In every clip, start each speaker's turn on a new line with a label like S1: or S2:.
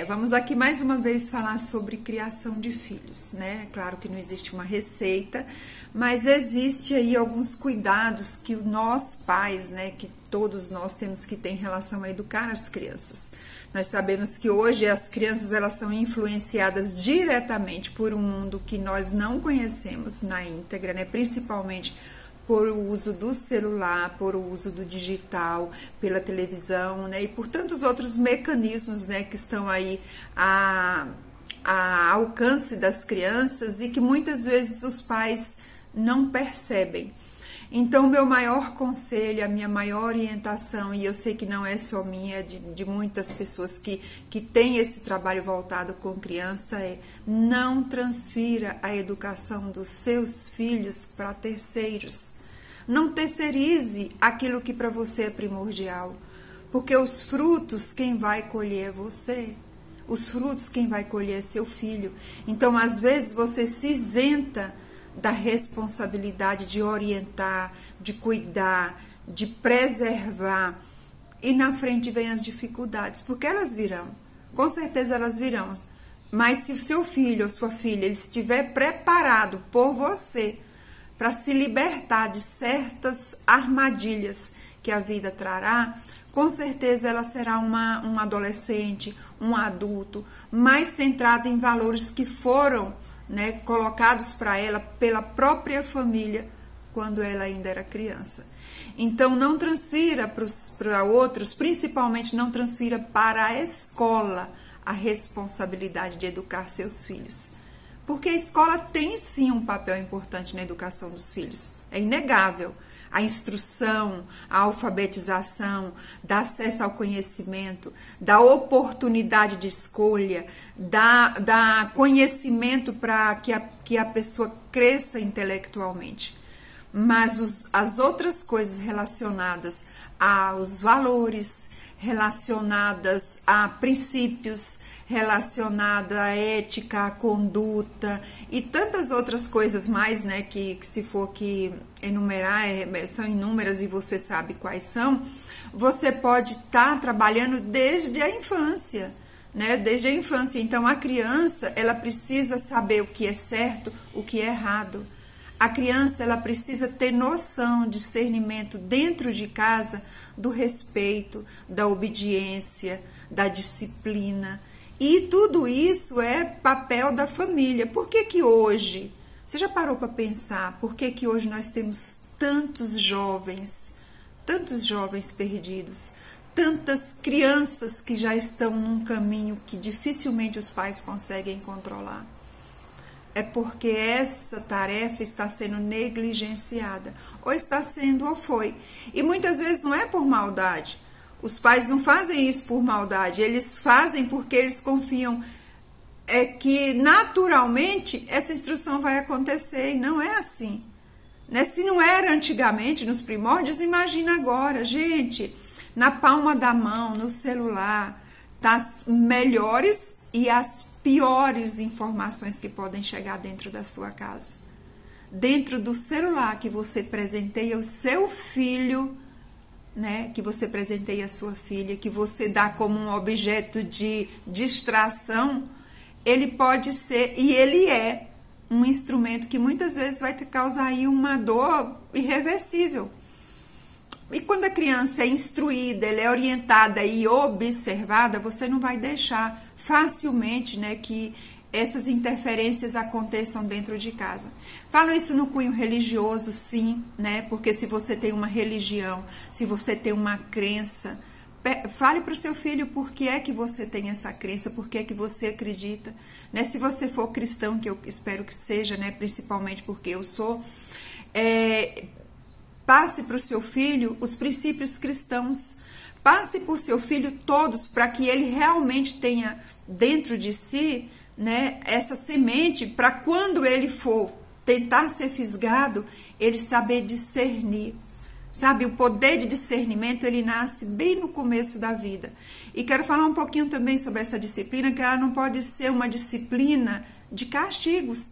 S1: Vamos aqui mais uma vez falar sobre criação de filhos, né? Claro que não existe uma receita, mas existe aí alguns cuidados que nós pais, né, que todos nós temos que ter em relação a educar as crianças. Nós sabemos que hoje as crianças elas são influenciadas diretamente por um mundo que nós não conhecemos na íntegra, né? Principalmente por o uso do celular, por o uso do digital, pela televisão, né, e por tantos outros mecanismos, né, que estão aí a alcance das crianças e que muitas vezes os pais não percebem. Então, o meu maior conselho, a minha maior orientação, e eu sei que não é só minha, é de muitas pessoas que têm esse trabalho voltado com criança, é não transfira a educação dos seus filhos para terceiros. Não terceirize aquilo que para você é primordial, porque os frutos quem vai colher é você. Os frutos quem vai colher é seu filho. Então, às vezes, você se isenta da responsabilidade de orientar, de cuidar, de preservar, e na frente vem as dificuldades, porque elas virão, com certeza elas virão, mas se o seu filho ou sua filha ele estiver preparado por você para se libertar de certas armadilhas que a vida trará, com certeza ela será um adolescente, um adulto, mais centrado em valores que foram, né, colocados para ela pela própria família quando ela ainda era criança. Então, não transfira para outros, principalmente não transfira para a escola a responsabilidade de educar seus filhos. Porque a escola tem sim um papel importante na educação dos filhos, é inegável. A instrução, a alfabetização, dá acesso ao conhecimento, dá oportunidade de escolha, dá conhecimento para que a pessoa cresça intelectualmente. Mas as outras coisas relacionadas aos valores, relacionadas a princípios, relacionada à ética, à conduta e tantas outras coisas mais, né, que se for que enumerar, são inúmeras e você sabe quais são, você pode estar trabalhando desde a infância, né, desde a infância. Então, a criança, ela precisa saber o que é certo, o que é errado. A criança, ela precisa ter noção, discernimento dentro de casa do respeito, da obediência, da disciplina. E tudo isso é papel da família. Por que hoje, você já parou para pensar, por que hoje nós temos tantos jovens perdidos, tantas crianças que já estão num caminho que dificilmente os pais conseguem controlar? É porque essa tarefa está sendo negligenciada, ou está sendo ou foi. E muitas vezes não é por maldade. Os pais não fazem isso por maldade, eles fazem porque eles confiam que naturalmente essa instrução vai acontecer, e não é assim. Né? Se não era antigamente, nos primórdios, imagina agora. Gente, na palma da mão, no celular, tá as melhores e as piores informações que podem chegar dentro da sua casa. Dentro do celular que você presenteia o seu filho, né, que você presenteia a sua filha, que você dá como um objeto de distração, ele pode ser, e ele é, um instrumento que muitas vezes vai causar aí uma dor irreversível. E quando a criança é instruída, ela é orientada e observada, você não vai deixar facilmente, né, que essas interferências aconteçam dentro de casa. Falo isso no cunho religioso, sim, né? Porque se você tem uma religião, se você tem uma crença, fale para o seu filho por que é que você tem essa crença, por que é que você acredita, né? Se você for cristão, que eu espero que seja, né? Principalmente porque eu sou, passe para o seu filho os princípios cristãos. Passe por seu filho todos para que ele realmente tenha dentro de si, né, essa semente, para quando ele for tentar ser fisgado, ele saber discernir. Sabe, o poder de discernimento, ele nasce bem no começo da vida. E quero falar um pouquinho também sobre essa disciplina, que ela não pode ser uma disciplina de castigos,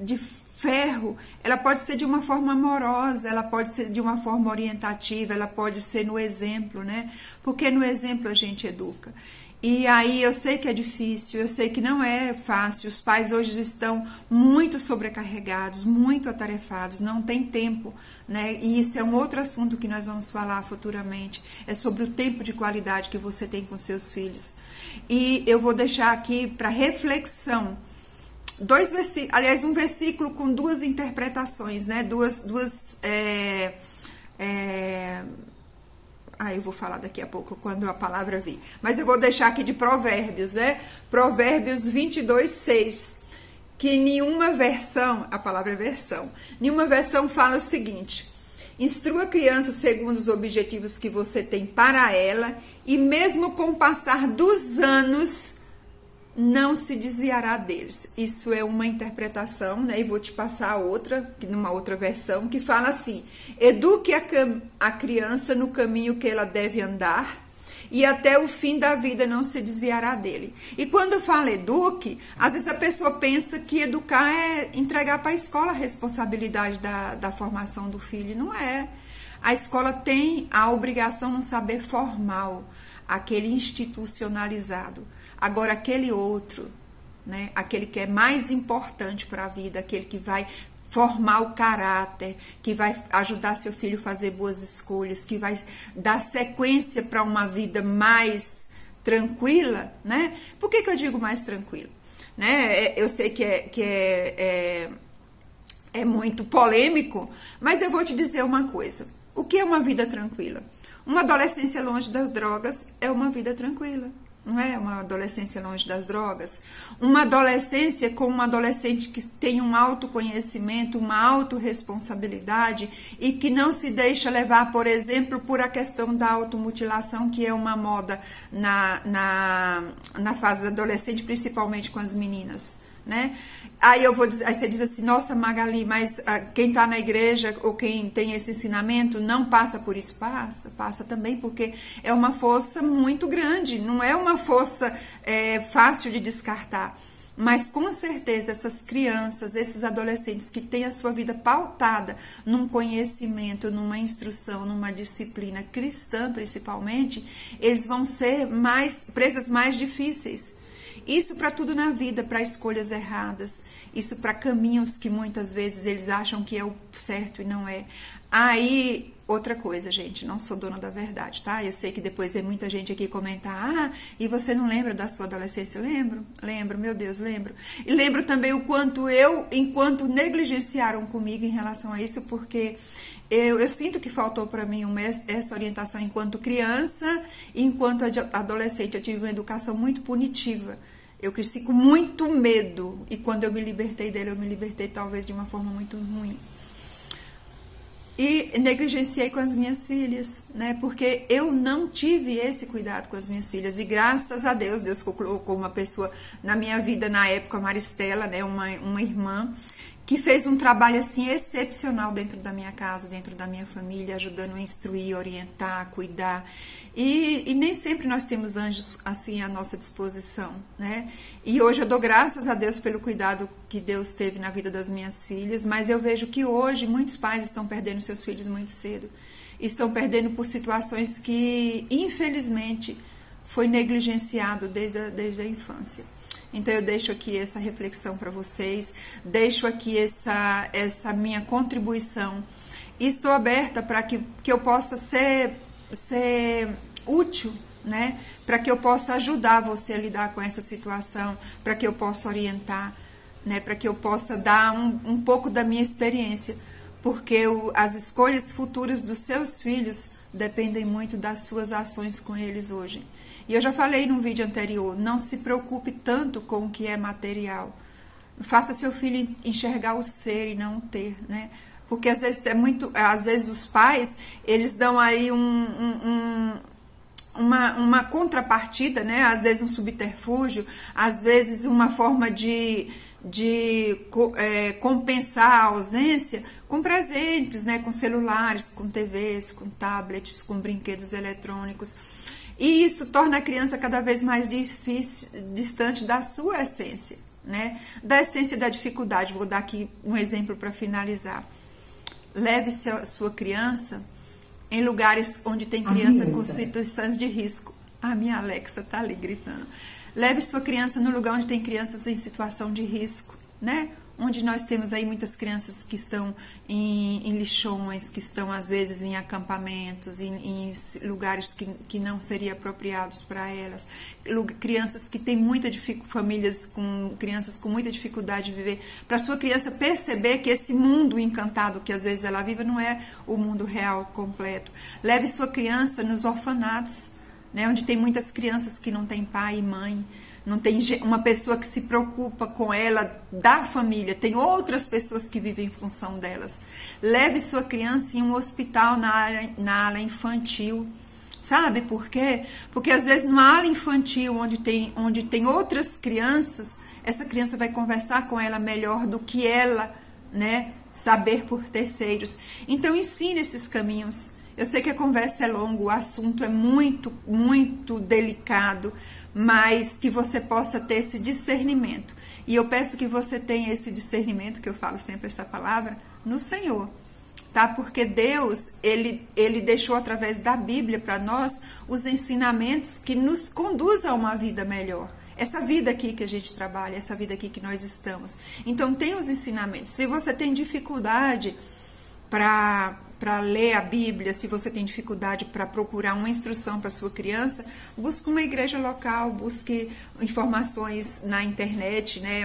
S1: de ferro, ela pode ser de uma forma amorosa, ela pode ser de uma forma orientativa, ela pode ser no exemplo, né? Porque no exemplo a gente educa. E aí eu sei que é difícil, eu sei que não é fácil, os pais hoje estão muito sobrecarregados, muito atarefados, não tem tempo, né? E isso é um outro assunto que nós vamos falar futuramente, é sobre o tempo de qualidade que você tem com seus filhos. E eu vou deixar aqui para reflexão um versículo com duas interpretações, né? Eu vou falar daqui a pouco quando a palavra vir. Mas eu vou deixar aqui de Provérbios, né? Provérbios 22:6. Que nenhuma versão, a palavra é versão, nenhuma versão fala o seguinte: instrua a criança segundo os objetivos que você tem para ela, e mesmo com o passar dos anos, não se desviará deles. Isso é uma interpretação, né? E vou te passar outra, numa outra versão, que fala assim: eduque a criança no caminho que ela deve andar, e até o fim da vida não se desviará dele. E quando fala eduque, às vezes a pessoa pensa que educar é entregar para a escola a responsabilidade da formação do filho. Não é. A escola tem a obrigação no saber formal, aquele institucionalizado. Agora, aquele outro, né, aquele que é mais importante para a vida, aquele que vai formar o caráter, que vai ajudar seu filho a fazer boas escolhas, que vai dar sequência para uma vida mais tranquila, né? Por que eu digo mais tranquila? Né? Eu sei que é muito polêmico, mas eu vou te dizer uma coisa. O que é uma vida tranquila? Uma adolescência longe das drogas é uma vida tranquila. Não é uma adolescência longe das drogas? Uma adolescência com uma adolescente que tem um autoconhecimento, uma autorresponsabilidade e que não se deixa levar, por exemplo, por a questão da automutilação, que é uma moda na fase adolescente, principalmente com as meninas, né? Aí você diz assim: nossa, Magali, mas quem está na igreja ou quem tem esse ensinamento não passa por isso? Passa também, porque é uma força muito grande, não é uma força fácil de descartar. Mas com certeza essas crianças, esses adolescentes que têm a sua vida pautada num conhecimento, numa instrução, numa disciplina cristã principalmente, eles vão ser presas mais difíceis. Isso para tudo na vida, para escolhas erradas, isso para caminhos que muitas vezes eles acham que é o certo e não é. Aí, outra coisa, gente, não sou dona da verdade, tá? Eu sei que depois vem muita gente aqui comentar: e você não lembra da sua adolescência? Lembro, meu Deus, lembro. E lembro também o quanto enquanto negligenciaram comigo em relação a isso, porque eu sinto que faltou para mim essa orientação enquanto criança, e enquanto adolescente eu tive uma educação muito punitiva. Eu cresci com muito medo, e quando eu me libertei dele, eu me libertei talvez de uma forma muito ruim. E negligenciei com as minhas filhas, né? Porque eu não tive esse cuidado com as minhas filhas. E graças a Deus, Deus colocou uma pessoa na minha vida na época, a Maristela, né? Uma irmã, que fez um trabalho assim excepcional dentro da minha casa, dentro da minha família, ajudando a instruir, orientar, cuidar. E nem sempre nós temos anjos assim à nossa disposição, né? E hoje eu dou graças a Deus pelo cuidado que Deus teve na vida das minhas filhas, mas eu vejo que hoje muitos pais estão perdendo seus filhos muito cedo. Estão perdendo por situações que, infelizmente, foi negligenciado desde a infância. Então eu deixo aqui essa reflexão para vocês, deixo aqui essa minha contribuição. E estou aberta para que eu possa ser útil, né? Para que eu possa ajudar você a lidar com essa situação, para que eu possa orientar, né? Para que eu possa dar um pouco da minha experiência, porque as escolhas futuras dos seus filhos dependem muito das suas ações com eles hoje. E eu já falei num vídeo anterior: não se preocupe tanto com o que é material. Faça seu filho enxergar o ser e não o ter, né? Porque às vezes os pais, eles dão aí uma contrapartida, né? Às vezes um subterfúgio, às vezes uma forma de compensar a ausência com presentes, né? Com celulares, com TVs, com tablets, com brinquedos eletrônicos. E isso torna a criança cada vez mais distante da sua essência, né? Da essência da dificuldade. Vou dar aqui um exemplo para finalizar. Leve sua criança em lugares onde tem criança com situações de risco. A minha Alexa tá ali gritando. Leve sua criança no lugar onde tem crianças em situação de risco, né? Onde nós temos aí muitas crianças que estão em lixões, que estão às vezes em acampamentos, em lugares que não seriam apropriados para elas, crianças que têm famílias com crianças com muita dificuldade de viver, para sua criança perceber que esse mundo encantado que às vezes ela vive não é o mundo real completo. Leve sua criança nos orfanatos, né, onde tem muitas crianças que não têm pai e mãe, não tem uma pessoa que se preocupa com ela da família, tem outras pessoas que vivem em função delas. Leve sua criança em um hospital na ala infantil. Sabe por quê? Porque às vezes numa ala infantil onde tem outras crianças, essa criança vai conversar com ela melhor do que ela, né, saber por terceiros. Então ensine esses caminhos. Eu sei que a conversa é longa, o assunto é muito, muito delicado, mas que você possa ter esse discernimento. E eu peço que você tenha esse discernimento, que eu falo sempre essa palavra, no Senhor, tá? Porque Deus, ele deixou através da Bíblia para nós os ensinamentos que nos conduzem a uma vida melhor. Essa vida aqui que a gente trabalha, essa vida aqui que nós estamos. Então tem os ensinamentos. Se você tem dificuldade para ler a Bíblia, se você tem dificuldade para procurar uma instrução para sua criança, busque uma igreja local, busque informações na internet, né,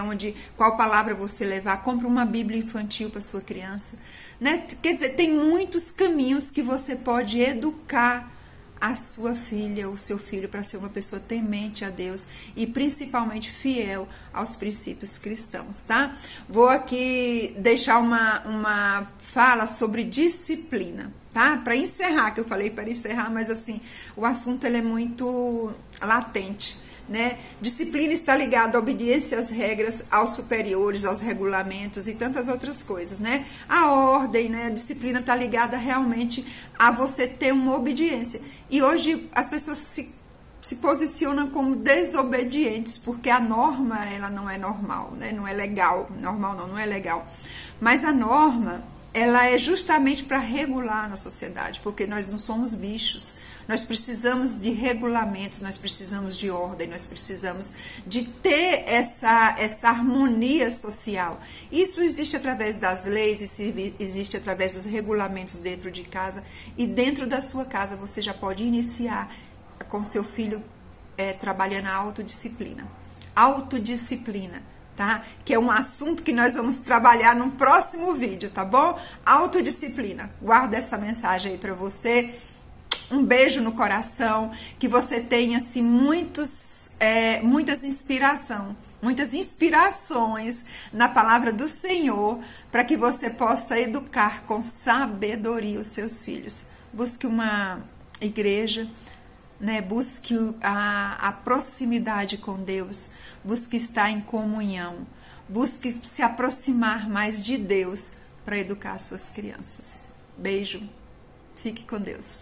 S1: qual palavra você levar, compre uma Bíblia infantil para sua criança, né? Quer dizer, tem muitos caminhos que você pode educar a sua filha, o seu filho, para ser uma pessoa temente a Deus e principalmente fiel aos princípios cristãos, tá? Vou aqui deixar uma fala sobre disciplina, tá? Para encerrar, que eu falei para encerrar, mas assim, o assunto ele é muito latente, né? Disciplina está ligada à obediência às regras, aos superiores, aos regulamentos e tantas outras coisas, né? A ordem, né? A disciplina está ligada realmente a você ter uma obediência. E hoje as pessoas se posicionam como desobedientes, porque a norma, ela não é normal, né? Não é legal, normal não é legal. Mas a norma, ela é justamente para regular na sociedade, porque nós não somos bichos. Nós precisamos de regulamentos, nós precisamos de ordem, nós precisamos de ter essa harmonia social. Isso existe através das leis, isso existe através dos regulamentos dentro de casa. E dentro da sua casa você já pode iniciar com seu filho trabalhando a autodisciplina. Autodisciplina, tá? Que é um assunto que nós vamos trabalhar no próximo vídeo, tá bom? Autodisciplina. Guarda essa mensagem aí para você. Um beijo no coração, que você tenha assim, muitas inspirações na palavra do Senhor, para que você possa educar com sabedoria os seus filhos. Busque uma igreja, né? Busque a proximidade com Deus, busque estar em comunhão, busque se aproximar mais de Deus para educar suas crianças. Beijo, fique com Deus.